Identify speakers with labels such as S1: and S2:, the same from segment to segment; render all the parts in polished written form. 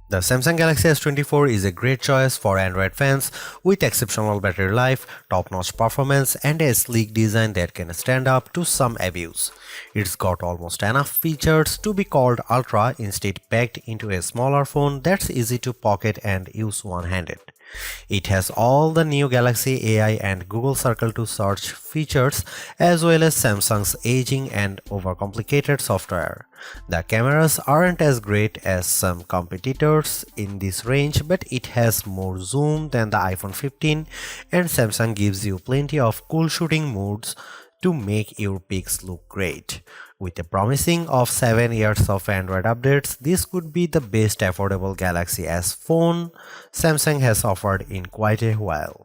S1: The Samsung Galaxy S24 is a great choice for Android fans with exceptional battery life, top-notch performance, and a sleek design that can stand up to some abuse. It's got almost enough features to be called Ultra, instead packed into a smaller phone that's easy to pocket and use one-handed. It has all the new Galaxy AI and Google Circle to search features, as well as Samsung's aging and overcomplicated software. The cameras aren't as great as some competitors in this range, but it has more zoom than the iPhone 15, and Samsung gives you plenty of cool shooting modes to make your pics look great. With a promising of 7 years of Android updates, this could be the best affordable Galaxy S phone Samsung has offered in quite a while.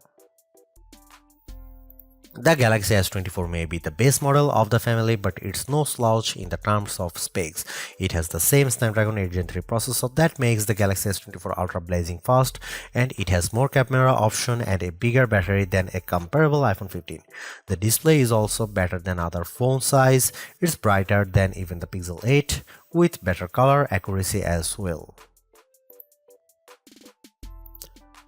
S1: The Galaxy S24 may be the base model of the family, but it's no slouch in the terms of specs. It has the same Snapdragon 8 Gen 3 processor that makes the Galaxy S24 Ultra blazing fast, and it has more camera option and a bigger battery than a comparable iPhone 15. The display is also better than other phone size. It's brighter than even the Pixel 8, with better color accuracy as well.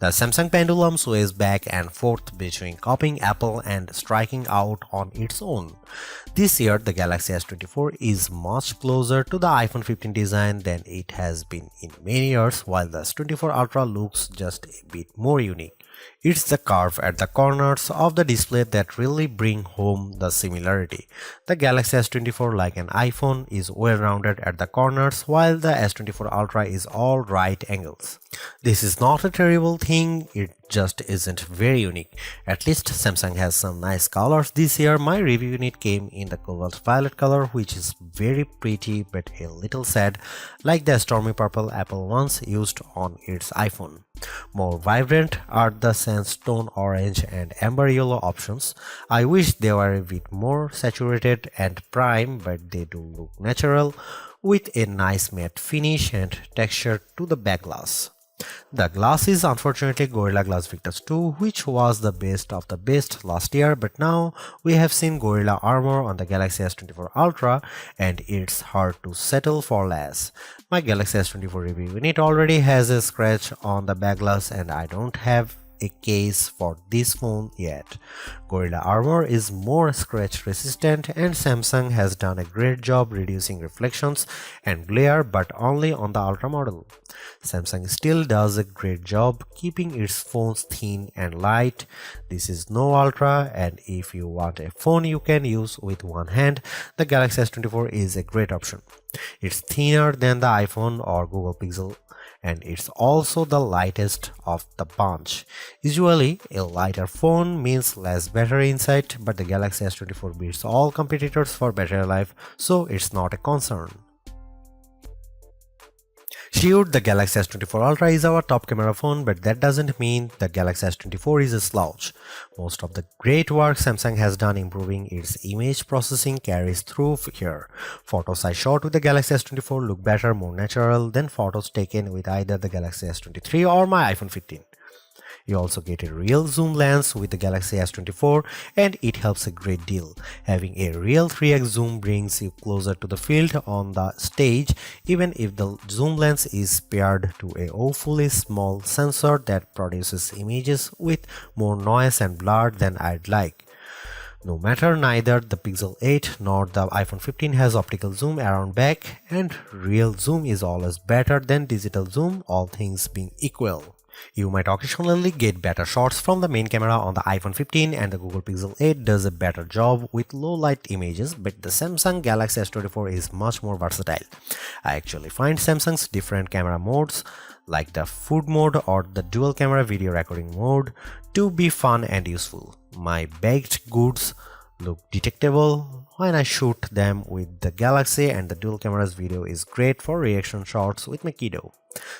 S1: The Samsung pendulum sways back and forth between copying Apple and striking out on its own. This year, the Galaxy S24 is much closer to the iPhone 15 design than it has been in many years, while the S24 Ultra looks just a bit more unique. It's the curve at the corners of the display that really bring home the similarity. The Galaxy S24, like an iPhone, is well-rounded at the corners, while the S24 Ultra is all right angles. This is not a terrible thing, it just isn't very unique. At least Samsung has some nice colors this year. My review unit came in the cobalt violet color, which is very pretty but a little sad, like the stormy purple Apple once used on its iPhone. More vibrant are the sandstone orange and amber yellow options. I wish they were a bit more saturated and prime, but they do look natural with a nice matte finish and texture to the back glass. The glass is unfortunately Gorilla Glass Victus 2, which was the best of the best last year, but now we have seen Gorilla Armor on the Galaxy S24 Ultra, and it's hard to settle for less. My Galaxy S24 review unit already has a scratch on the back glass, and I don't have a case for this phone yet. Gorilla Armor is more scratch resistant, and Samsung has done a great job reducing reflections and glare, but only on the Ultra model. Samsung still does a great job keeping its phones thin and light. This is no Ultra, and if you want a phone you can use with one hand, the Galaxy S24 is a great option. It's thinner than the iPhone or Google Pixel, and it's also the lightest of the bunch. Usually, a lighter phone means less battery inside, but the Galaxy S24 beats all competitors for battery life, so it's not a concern. Sure, the Galaxy S24 Ultra is our top camera phone, but that doesn't mean the Galaxy S24 is a slouch. Most of the great work Samsung has done improving its image processing carries through here. Photos I shot with the Galaxy S24 look better, more natural than photos taken with either the Galaxy S23 or my iPhone 15. You also get a real zoom lens with the Galaxy S24, and it helps a great deal. Having a real 3x zoom brings you closer to the field on the stage, even if the zoom lens is paired to a awfully small sensor that produces images with more noise and blur than I'd like. No matter, neither the Pixel 8 nor the iPhone 15 has optical zoom around back, and real zoom is always better than digital zoom, all things being equal. You might occasionally get better shots from the main camera on the iPhone 15, and the Google Pixel 8 does a better job with low light images, but the Samsung Galaxy S24 is much more versatile. I actually find Samsung's different camera modes, like the food mode or the dual camera video recording mode, to be fun and useful. My baked goods look detectable when I shoot them with the Galaxy, and the dual cameras video is great for reaction shots with my kiddo.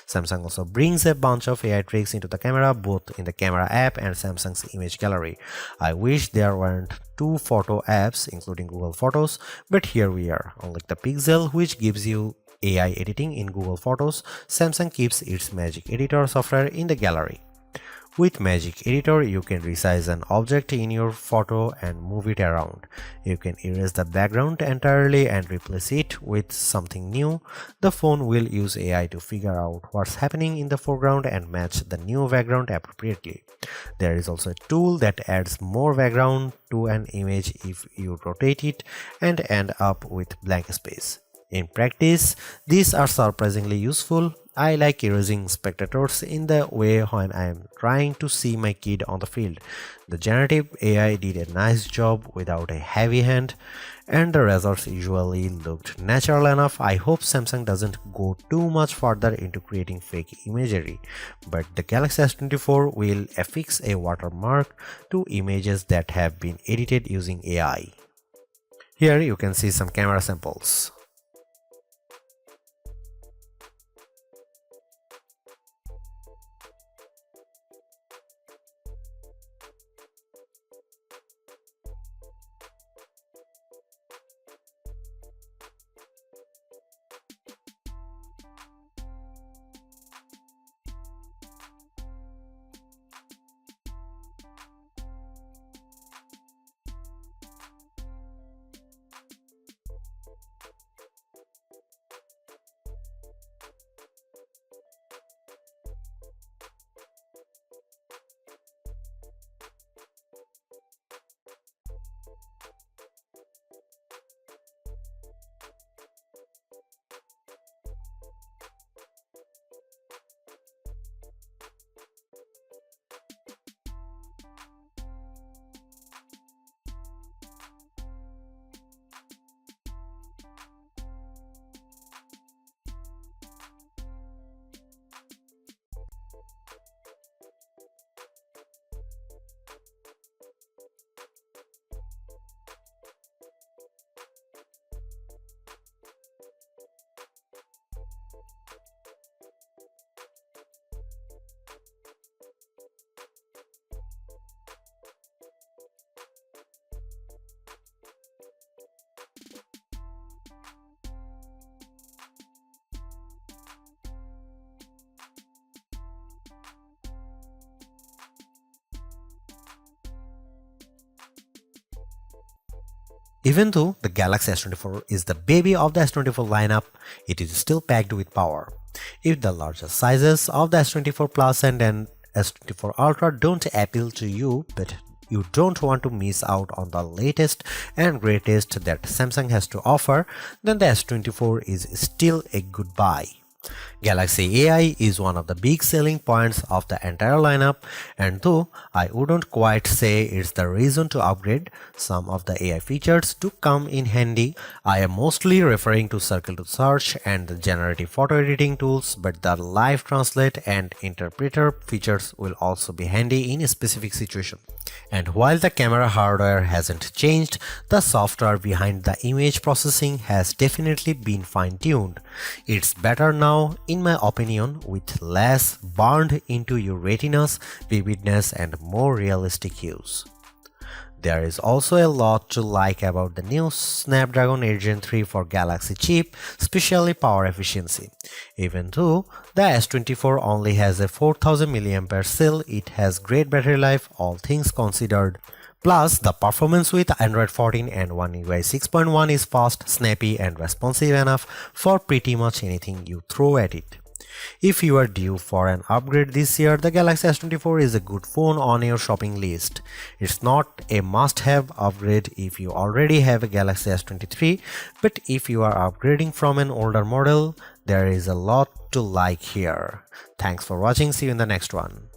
S1: Samsung also brings a bunch of AI tricks into the camera, both in the camera app and Samsung's image gallery. I wish there weren't two photo apps including Google Photos, but here we are. Unlike the Pixel, which gives you AI editing in Google Photos, Samsung keeps its Magic Editor software in the gallery. With Magic Editor, you can resize an object in your photo and move it around. You can erase the background entirely and replace it with something new. The phone will use AI to figure out what's happening in the foreground and match the new background appropriately. There is also a tool that adds more background to an image if you rotate it and end up with blank space. In practice, these are surprisingly useful. I like erasing spectators in the way when I am trying to see my kid on the field. The generative AI did a nice job without a heavy hand, and the results usually looked natural enough. I hope Samsung doesn't go too much further into creating fake imagery, but the Galaxy S24 will affix a watermark to images that have been edited using AI. Here you can see some camera samples. Even though the Galaxy S24 is the baby of the S24 lineup, it is still packed with power. If the larger sizes of the S24 Plus and S24 Ultra don't appeal to you, but you don't want to miss out on the latest and greatest that Samsung has to offer, then the S24 is still a good buy. Galaxy AI is one of the big selling points of the entire lineup, and though I wouldn't quite say it's the reason to upgrade, some of the AI features do come in handy. I am mostly referring to Circle to Search and the generative photo editing tools, but the live translate and interpreter features will also be handy in a specific situation. And while the camera hardware hasn't changed, the software behind the image processing has definitely been fine-tuned. It's better now, in my opinion, with less burned into your retinas, vividness, and more realistic hues. There is also a lot to like about the new Snapdragon 8 Gen 3 for Galaxy chip, especially power efficiency. Even though the S24 only has a 4000 mAh cell, it has great battery life, all things considered. Plus, the performance with Android 14 and One UI 6.1 is fast, snappy, and responsive enough for pretty much anything you throw at it. If you are due for an upgrade this year, the Galaxy S24 is a good phone on your shopping list. It's not a must-have upgrade if you already have a Galaxy S23, but if you are upgrading from an older model, there is a lot to like here. Thanks for watching, see you in the next one.